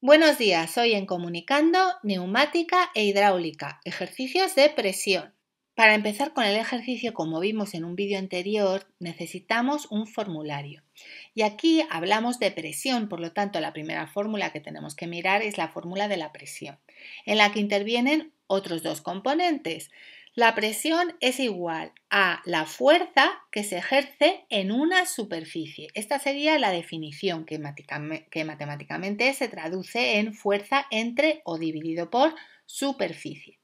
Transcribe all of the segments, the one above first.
Buenos días, hoy en Comunicando Neumática e Hidráulica, ejercicios de presión. Para empezar con el ejercicio, como vimos en un vídeo anterior, necesitamos un formulario. Y aquí hablamos de presión, por lo tanto, la primera fórmula que tenemos que mirar es la fórmula de la presión, en la que intervienen otros dos componentes. La presión es igual a la fuerza que se ejerce en una superficie. Esta sería la definición que matemáticamente se traduce en fuerza entre o dividido por superficie.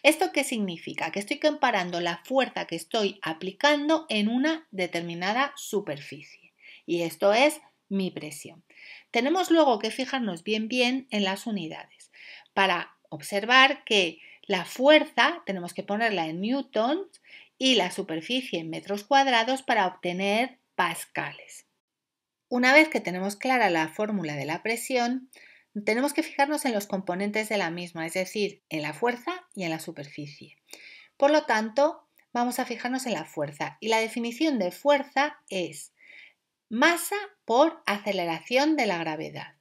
¿Esto qué significa? Que estoy comparando la fuerza que estoy aplicando en una determinada superficie. Y esto es mi presión. Tenemos luego que fijarnos bien en las unidades para observar que la fuerza tenemos que ponerla en newtons y la superficie en metros cuadrados para obtener pascales. Una vez que tenemos clara la fórmula de la presión, tenemos que fijarnos en los componentes de la misma, es decir, en la fuerza y en la superficie. Por lo tanto, vamos a fijarnos en la fuerza y la definición de fuerza es masa por aceleración de la gravedad.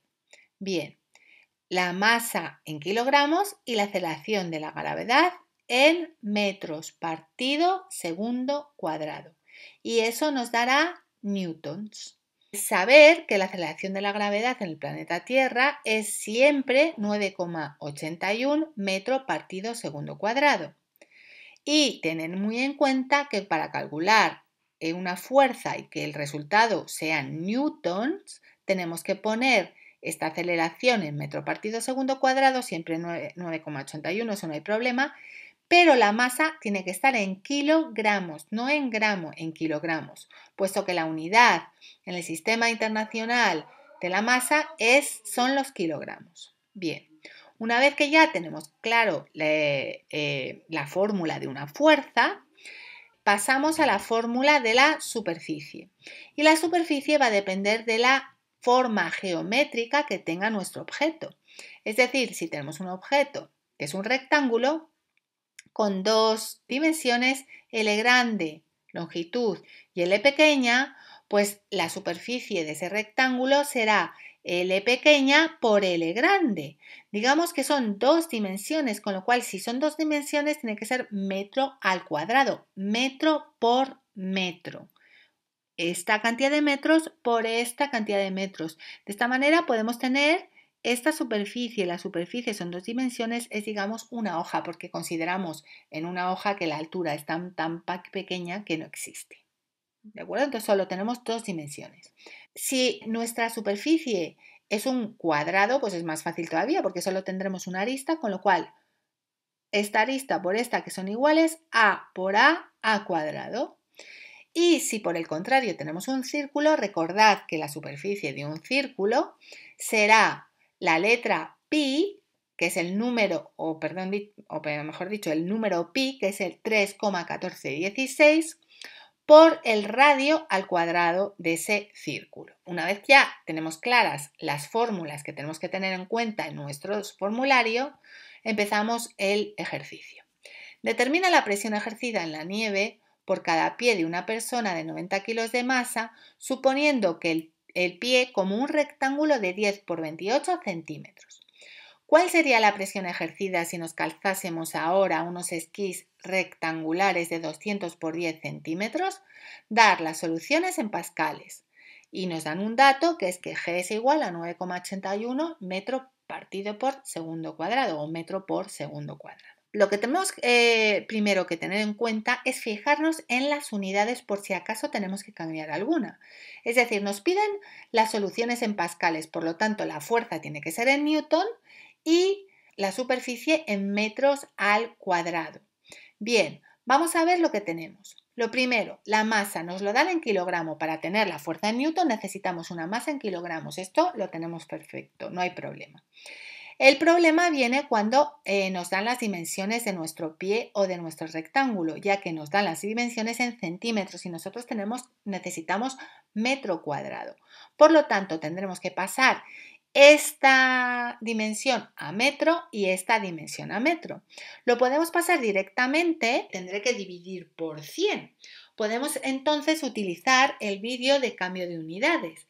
Bien, la masa en kilogramos y la aceleración de la gravedad en metros partido segundo cuadrado. Y eso nos dará newtons. Saber que la aceleración de la gravedad en el planeta Tierra es siempre 9,81 metro partido segundo cuadrado. Y tener muy en cuenta que para calcular una fuerza y que el resultado sean newtons, tenemos que poner esta aceleración en metro partido segundo cuadrado, siempre 9,81, eso no hay problema, pero la masa tiene que estar en kilogramos, no en gramo, en kilogramos, puesto que la unidad en el sistema internacional de la masa son los kilogramos. Bien, una vez que ya tenemos claro la fórmula de una fuerza, pasamos a la fórmula de la superficie. Y la superficie va a depender de la forma geométrica que tenga nuestro objeto. Es decir, si tenemos un objeto que es un rectángulo con dos dimensiones, L grande, longitud, y L pequeña, pues la superficie de ese rectángulo será L pequeña por L grande. Digamos que son dos dimensiones, con lo cual si son dos dimensiones tiene que ser metro al cuadrado, metro por metro. Esta cantidad de metros por esta cantidad de metros. De esta manera podemos tener esta superficie. La superficie son dos dimensiones, es digamos una hoja, porque consideramos en una hoja que la altura es tan pequeña que no existe. ¿De acuerdo? Entonces solo tenemos dos dimensiones. Si nuestra superficie es un cuadrado, pues es más fácil todavía, porque solo tendremos una arista, con lo cual esta arista por esta, que son iguales, a por a cuadrado. Y si por el contrario tenemos un círculo, recordad que la superficie de un círculo será la letra pi, que es el número, o mejor dicho, el número pi, que es el 3,1416, por el radio al cuadrado de ese círculo. Una vez ya tenemos claras las fórmulas que tenemos que tener en cuenta en nuestro formulario, empezamos el ejercicio. Determina la presión ejercida en la nieve por cada pie de una persona de 90 kilos de masa, suponiendo que el pie como un rectángulo de 10 por 28 centímetros. ¿Cuál sería la presión ejercida si nos calzásemos ahora unos esquís rectangulares de 200 por 10 centímetros? Dar las soluciones en pascales. Y nos dan un dato que es que G es igual a 9,81 metro partido por segundo cuadrado o metro por segundo cuadrado. Lo que tenemos primero que tener en cuenta es fijarnos en las unidades por si acaso tenemos que cambiar alguna. Es decir, nos piden las soluciones en pascales, por lo tanto la fuerza tiene que ser en newton y la superficie en metros al cuadrado. Bien, vamos a ver lo que tenemos. Lo primero, la masa nos lo dan en kilogramo. Para tener la fuerza en newton necesitamos una masa en kilogramos. Esto lo tenemos perfecto, no hay problema. El problema viene cuando nos dan las dimensiones de nuestro pie o de nuestro rectángulo, ya que nos dan las dimensiones en centímetros y nosotros necesitamos metro cuadrado. Por lo tanto, tendremos que pasar esta dimensión a metro y esta dimensión a metro. Lo podemos pasar directamente, tendré que dividir por 100. Podemos entonces utilizar el vídeo de cambio de unidades,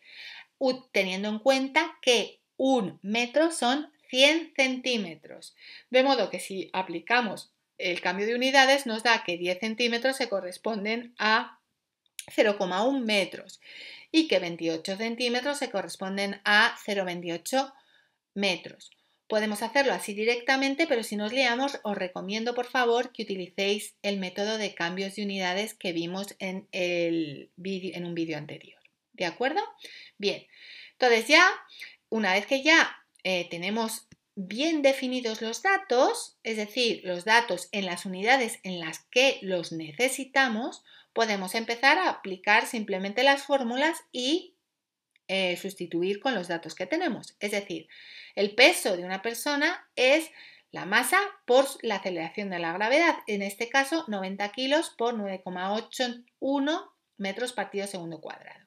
teniendo en cuenta que un metro son 100 centímetros. De modo que si aplicamos el cambio de unidades nos da que 10 centímetros se corresponden a 0,1 metros y que 28 centímetros se corresponden a 0,28 metros. Podemos hacerlo así directamente, pero si nos liamos os recomiendo por favor que utilicéis el método de cambios de unidades que vimos en un vídeo anterior. ¿De acuerdo? Bien, entonces una vez que ya tenemos bien definidos los datos, es decir, los datos en las unidades en las que los necesitamos, podemos empezar a aplicar simplemente las fórmulas y sustituir con los datos que tenemos. Es decir, el peso de una persona es la masa por la aceleración de la gravedad, en este caso 90 kilos por 9,81 metros partido segundo cuadrado.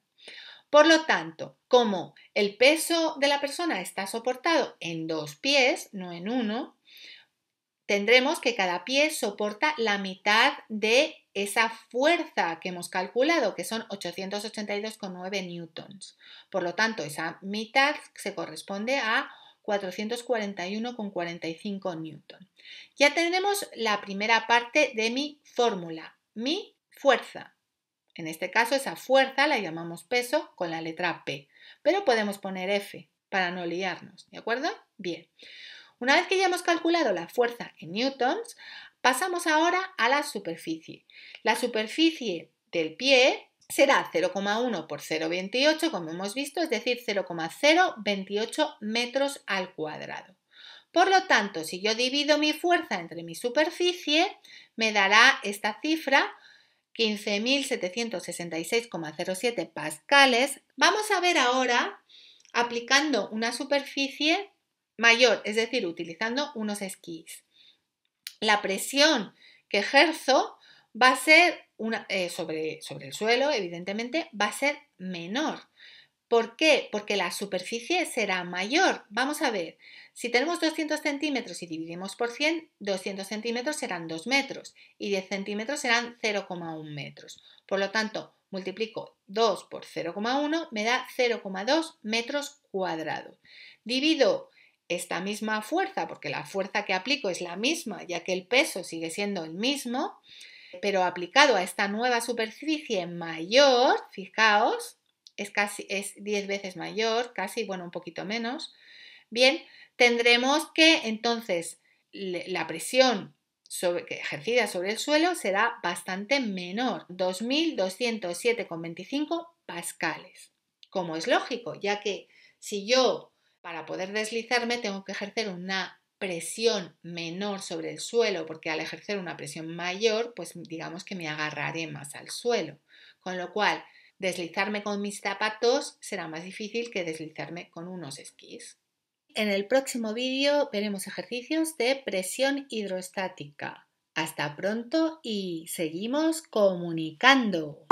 Por lo tanto, como el peso de la persona está soportado en 2 pies, no en uno, tendremos que cada pie soporta la mitad de esa fuerza que hemos calculado, que son 882,9 newtons. Por lo tanto, esa mitad se corresponde a 441,45 newtons. Ya tenemos la primera parte de mi fórmula, mi fuerza. En este caso, esa fuerza la llamamos peso con la letra P, pero podemos poner F para no liarnos, ¿de acuerdo? Bien. Una vez que ya hemos calculado la fuerza en newtons, pasamos ahora a la superficie. La superficie del pie será 0,1 por 0,28, como hemos visto, es decir, 0,028 metros al cuadrado. Por lo tanto, si yo divido mi fuerza entre mi superficie, me dará esta cifra, 15.766,07 pascales. Vamos a ver ahora, aplicando una superficie mayor, es decir, utilizando unos esquís. La presión que ejerzo va a ser sobre el suelo, evidentemente, va a ser menor. ¿Por qué? Porque la superficie será mayor. Vamos a ver, si tenemos 200 centímetros y dividimos por 100, 200 centímetros serán 2 metros y 10 centímetros serán 0,1 metros. Por lo tanto, multiplico 2 por 0,1, me da 0,2 metros cuadrados. Divido esta misma fuerza, porque la fuerza que aplico es la misma, ya que el peso sigue siendo el mismo, pero aplicado a esta nueva superficie mayor, fijaos, es 10 veces mayor, casi, bueno, un poquito menos. Bien, tendremos que entonces la presión ejercida sobre el suelo será bastante menor, 2.207,25 pascales. Como es lógico, ya que si yo para poder deslizarme tengo que ejercer una presión menor sobre el suelo, porque al ejercer una presión mayor, pues digamos que me agarraré más al suelo, con lo cual deslizarme con mis zapatos será más difícil que deslizarme con unos esquís. En el próximo vídeo veremos ejercicios de presión hidrostática. Hasta pronto y seguimos comunicando.